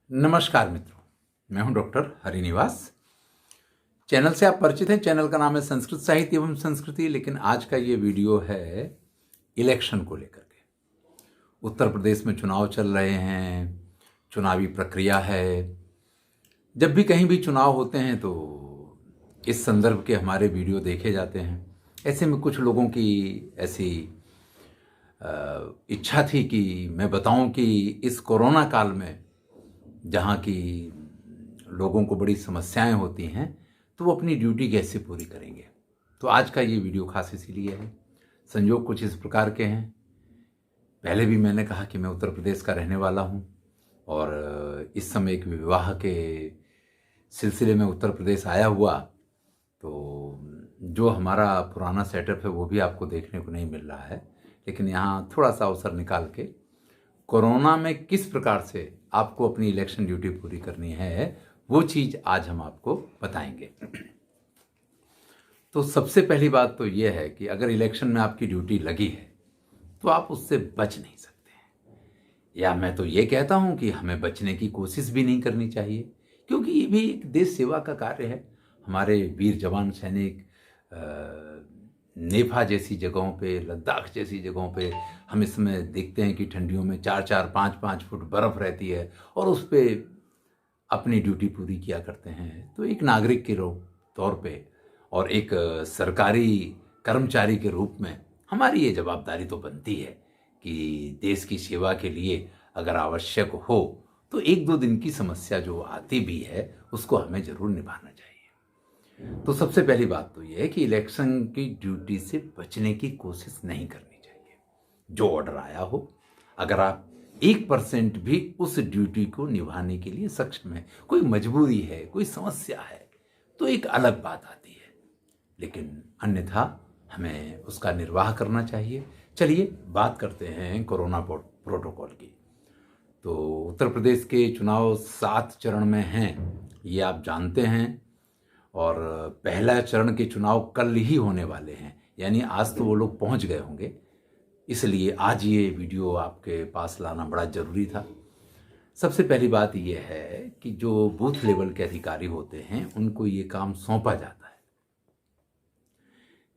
नमस्कार मित्रों, मैं हूं डॉक्टर हरिनिवास। चैनल से आप परिचित हैं। चैनल का नाम है संस्कृत साहित्य एवं संस्कृति। लेकिन आज का ये वीडियो है इलेक्शन को लेकर के। उत्तर प्रदेश में चुनाव चल रहे हैं, चुनावी प्रक्रिया है। जब भी कहीं भी चुनाव होते हैं तो इस संदर्भ के हमारे वीडियो देखे जाते हैं। ऐसे में कुछ लोगों की ऐसी इच्छा थी कि मैं बताऊं कि इस कोरोना काल में जहाँ की लोगों को बड़ी समस्याएं होती हैं तो वो अपनी ड्यूटी कैसे पूरी करेंगे। तो आज का ये वीडियो खास इसीलिए है। संयोग कुछ इस प्रकार के हैं। पहले भी मैंने कहा कि मैं उत्तर प्रदेश का रहने वाला हूँ और इस समय एक विवाह के सिलसिले में उत्तर प्रदेश आया हुआ, तो जो हमारा पुराना सेटअप है वो भी आपको देखने को नहीं मिल रहा है। लेकिन यहाँ थोड़ा सा अवसर निकाल के कोरोना में किस प्रकार से आपको अपनी इलेक्शन ड्यूटी पूरी करनी है वो चीज़ आज हम आपको बताएंगे। तो सबसे पहली बात तो ये है कि अगर इलेक्शन में आपकी ड्यूटी लगी है तो आप उससे बच नहीं सकते हैं। या मैं तो ये कहता हूँ कि हमें बचने की कोशिश भी नहीं करनी चाहिए, क्योंकि ये भी एक देश सेवा का कार्य है। हमारे वीर जवान सैनिक नेपा जैसी जगहों पे, लद्दाख जैसी जगहों पे हम इस समय देखते हैं कि ठंडियों में 4-4, 5-5 फुट बर्फ़ रहती है और उस पर अपनी ड्यूटी पूरी किया करते हैं। तो एक नागरिक के तौर पे और एक सरकारी कर्मचारी के रूप में हमारी ये जवाबदारी तो बनती है कि देश की सेवा के लिए अगर आवश्यक हो तो 1-2 दिन की समस्या जो आती भी है उसको हमें ज़रूर निभाना चाहिए। तो सबसे पहली बात तो ये है कि इलेक्शन की ड्यूटी से बचने की कोशिश नहीं करनी चाहिए। जो ऑर्डर आया हो, अगर आप 1% भी उस ड्यूटी को निभाने के लिए सक्षम है, कोई मजबूरी है, कोई समस्या है, तो एक अलग बात आती है। लेकिन अन्यथा हमें उसका निर्वाह करना चाहिए। चलिए बात करते हैं कोरोना प्रोटोकॉल की। तो उत्तर प्रदेश के चुनाव 7 चरण में हैं, ये आप जानते हैं। और पहला चरण के चुनाव कल ही होने वाले हैं, यानी आज तो वो लोग पहुंच गए होंगे। इसलिए आज ये वीडियो आपके पास लाना बड़ा ज़रूरी था। सबसे पहली बात ये है कि जो बूथ लेवल के अधिकारी होते हैं उनको ये काम सौंपा जाता है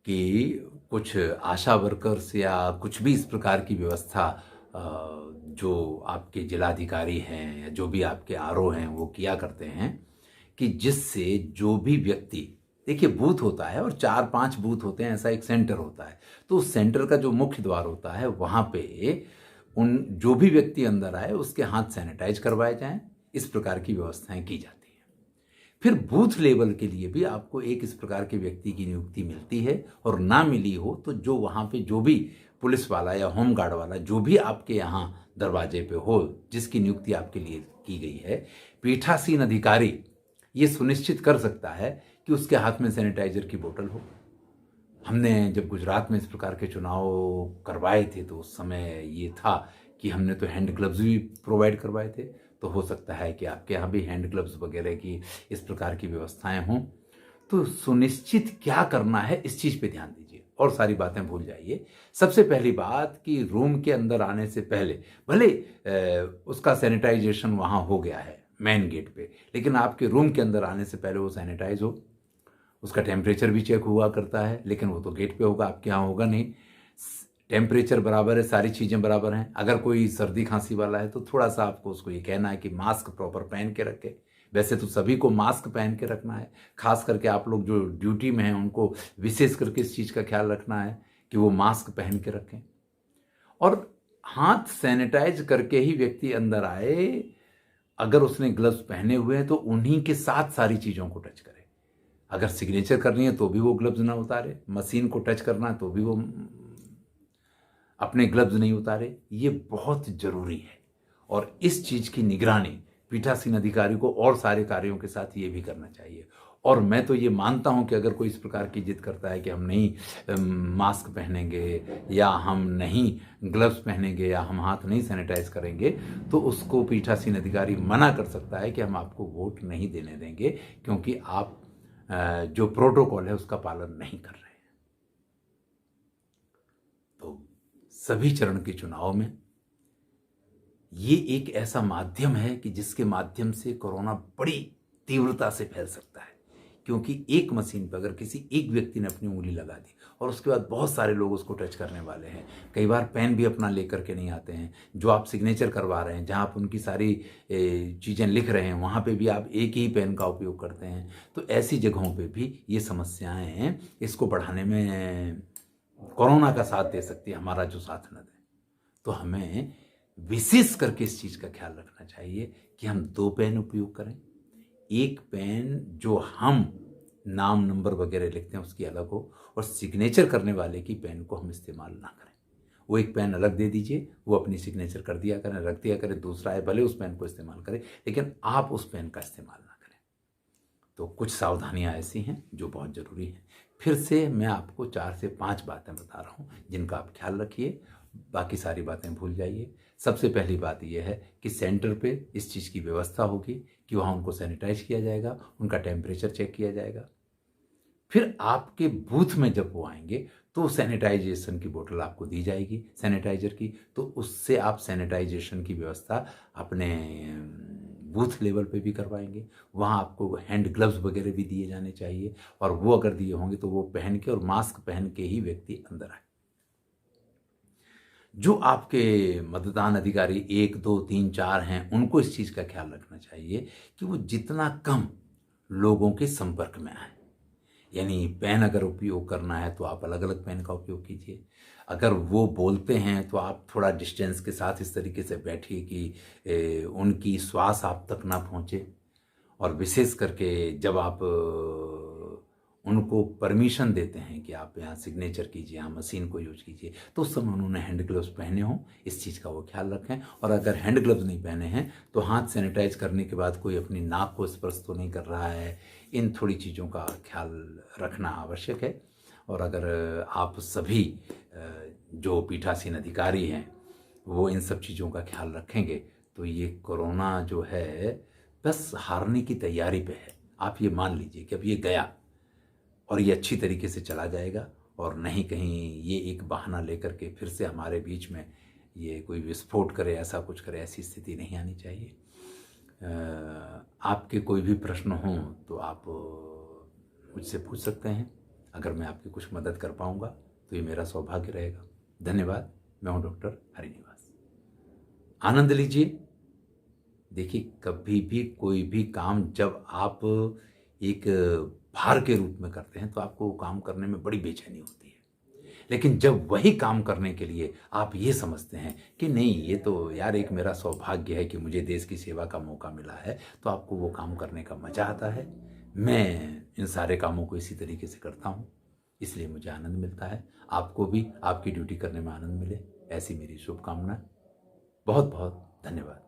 कि कुछ आशा वर्कर्स या कुछ भी इस प्रकार की व्यवस्था जो आपके जिलाधिकारी हैं या जो भी आपके आरओ हैं वो किया करते हैं कि जिससे जो भी व्यक्ति, देखिए बूथ होता है और 4-5 बूथ होते हैं, ऐसा एक सेंटर होता है। तो उस सेंटर का जो मुख्य द्वार होता है वहाँ पे उन जो भी व्यक्ति अंदर आए उसके हाथ सैनिटाइज करवाए जाएं। इस प्रकार की व्यवस्थाएं की जाती हैं। फिर बूथ लेवल के लिए भी आपको एक इस प्रकार के व्यक्ति की नियुक्ति मिलती है, और ना मिली हो तो जो वहाँ पे जो भी पुलिस वाला या होम गार्ड वाला जो भी आपके यहाँ दरवाजे पे हो, जिसकी नियुक्ति आपके लिए की गई है, पीठासीन अधिकारी ये सुनिश्चित कर सकता है कि उसके हाथ में सैनिटाइजर की बोतल हो। हमने जब गुजरात में इस प्रकार के चुनाव करवाए थे तो उस समय ये था कि हमने तो हैंड ग्लव्स भी प्रोवाइड करवाए थे। तो हो सकता है कि आपके यहाँ भी हैंड ग्लव्स वगैरह की इस प्रकार की व्यवस्थाएं हों। तो सुनिश्चित क्या करना है इस चीज़ पे ध्यान दीजिए और सारी बातें भूल जाइए। सबसे पहली बात कि रूम के अंदर आने से पहले भले उसका सैनिटाइजेशन वहाँ हो गया है मेन गेट पे, लेकिन आपके रूम के अंदर आने से पहले वो सैनिटाइज हो। उसका टेम्परेचर भी चेक हुआ करता है, लेकिन वो तो गेट पे होगा, आपके यहाँ होगा नहीं। टेम्परेचर बराबर है, सारी चीज़ें बराबर हैं। अगर कोई सर्दी खांसी वाला है तो थोड़ा सा आपको उसको ये कहना है कि मास्क प्रॉपर पहन के रखे। वैसे तो सभी को मास्क पहन के रखना है, खास करके आप लोग जो ड्यूटी में हैं उनको विशेष करके इस चीज़ का ख्याल रखना है कि वो मास्क पहन के रखें। और हाथ सैनिटाइज करके ही व्यक्ति अंदर आए। अगर उसने ग्लव्स पहने हुए हैं तो उन्हीं के साथ सारी चीज़ों को टच करे। अगर सिग्नेचर करनी है तो भी वो ग्लव्स ना उतारे, मशीन को टच करना है तो भी वो अपने ग्लव्स नहीं उतारे। ये बहुत ज़रूरी है और इस चीज़ की निगरानी पीठासीन अधिकारी को और सारे कार्यों के साथ ये भी करना चाहिए। और मैं तो ये मानता हूँ कि अगर कोई इस प्रकार की जिद करता है कि हम नहीं मास्क पहनेंगे या हम नहीं ग्लव्स पहनेंगे या हम हाथ नहीं सैनिटाइज करेंगे, तो उसको पीठासीन अधिकारी मना कर सकता है कि हम आपको वोट नहीं देने देंगे, क्योंकि आप जो प्रोटोकॉल है उसका पालन नहीं कर रहे हैं। तो सभी चरण के चुनाव में ये एक ऐसा माध्यम है कि जिसके माध्यम से कोरोना बड़ी तीव्रता से फैल सकता है, क्योंकि एक मशीन पर अगर किसी एक व्यक्ति ने अपनी उंगली लगा दी और उसके बाद बहुत सारे लोग उसको टच करने वाले हैं। कई बार पेन भी अपना लेकर के नहीं आते हैं, जो आप सिग्नेचर करवा रहे हैं, जहाँ आप उनकी सारी चीज़ें लिख रहे हैं, वहाँ पे भी आप एक ही पेन का उपयोग करते हैं। तो ऐसी जगहों पे भी ये समस्याएं हैं, इसको बढ़ाने में कोरोना का साथ दे सकती है, हमारा जो साथ न दे। तो हमें विशेष करके इस चीज़ का ख्याल रखना चाहिए कि हम 2 पेन उपयोग करें। एक पेन जो हम नाम नंबर वगैरह लिखते हैं उसकी अलग हो, और सिग्नेचर करने वाले की पेन को हम इस्तेमाल ना करें। वो एक पेन अलग दे दीजिए, वो अपनी सिग्नेचर कर दिया करें, रख दिया करें, दूसरा है भले उस पेन को इस्तेमाल करें, लेकिन आप उस पेन का इस्तेमाल ना करें। तो कुछ सावधानियां ऐसी हैं जो बहुत ज़रूरी हैं। फिर से मैं आपको 4 से 5 बातें बता रहा हूँ जिनका आप ख्याल रखिए, बाकी सारी बातें भूल जाइए। सबसे पहली बात यह है कि सेंटर पे इस चीज़ की व्यवस्था होगी कि वहाँ उनको सैनिटाइज किया जाएगा, उनका टेम्परेचर चेक किया जाएगा। फिर आपके बूथ में जब वो आएंगे तो सैनिटाइजेशन की बोतल आपको दी जाएगी सैनिटाइजर की, तो उससे आप सैनिटाइजेशन की व्यवस्था अपने बूथ लेवल पे भी करवाएंगे। वहाँ आपको हैंड ग्लव्स वगैरह भी दिए जाने चाहिए, और वो अगर दिए होंगे तो वो पहन के और मास्क पहन के ही व्यक्ति अंदर आए। जो आपके मतदान अधिकारी 1, 2, 3, 4 हैं, उनको इस चीज़ का ख्याल रखना चाहिए कि वो जितना कम लोगों के संपर्क में आए। यानी पेन अगर उपयोग करना है तो आप अलग अलग पेन का उपयोग कीजिए। अगर वो बोलते हैं तो आप थोड़ा डिस्टेंस के साथ इस तरीके से बैठिए कि उनकी श्वास आप तक ना पहुँचे। और विशेष करके जब आप उनको परमिशन देते हैं कि आप यहाँ सिग्नेचर कीजिए, यहाँ मशीन को यूज कीजिए, तो उस समय उन्होंने हैंड ग्लव्स पहने हों, इस चीज़ का वो ख्याल रखें। और अगर हैंड ग्लव्स नहीं पहने हैं तो हाथ सैनिटाइज करने के बाद कोई अपनी नाक को स्पर्श तो नहीं कर रहा है, इन थोड़ी चीज़ों का ख्याल रखना आवश्यक है। और अगर आप सभी जो पीठासीन अधिकारी हैं वो इन सब चीज़ों का ख्याल रखेंगे तो ये कोरोना जो है बस हारने की तैयारी पे है। आप ये मान लीजिए कि अब ये गया और ये अच्छी तरीके से चला जाएगा, और नहीं कहीं ये एक बहाना लेकर के फिर से हमारे बीच में ये कोई विस्फोट करे, ऐसा कुछ करे, ऐसी स्थिति नहीं आनी चाहिए। आपके कोई भी प्रश्न हों तो आप मुझसे पूछ सकते हैं। अगर मैं आपकी कुछ मदद कर पाऊँगा तो ये मेरा सौभाग्य रहेगा। धन्यवाद। मैं हूँ डॉक्टर हरिनिवास। आनंद लीजिए। देखिए, कभी भी कोई भी काम जब आप एक भार के रूप में करते हैं तो आपको वो काम करने में बड़ी बेचैनी होती है, लेकिन जब वही काम करने के लिए आप ये समझते हैं कि नहीं, ये तो यार एक मेरा सौभाग्य है कि मुझे देश की सेवा का मौका मिला है, तो आपको वो काम करने का मज़ा आता है। मैं इन सारे कामों को इसी तरीके से करता हूँ, इसलिए मुझे आनंद मिलता है। आपको भी आपकी ड्यूटी करने में आनंद मिले, ऐसी मेरी शुभकामना। बहुत बहुत धन्यवाद।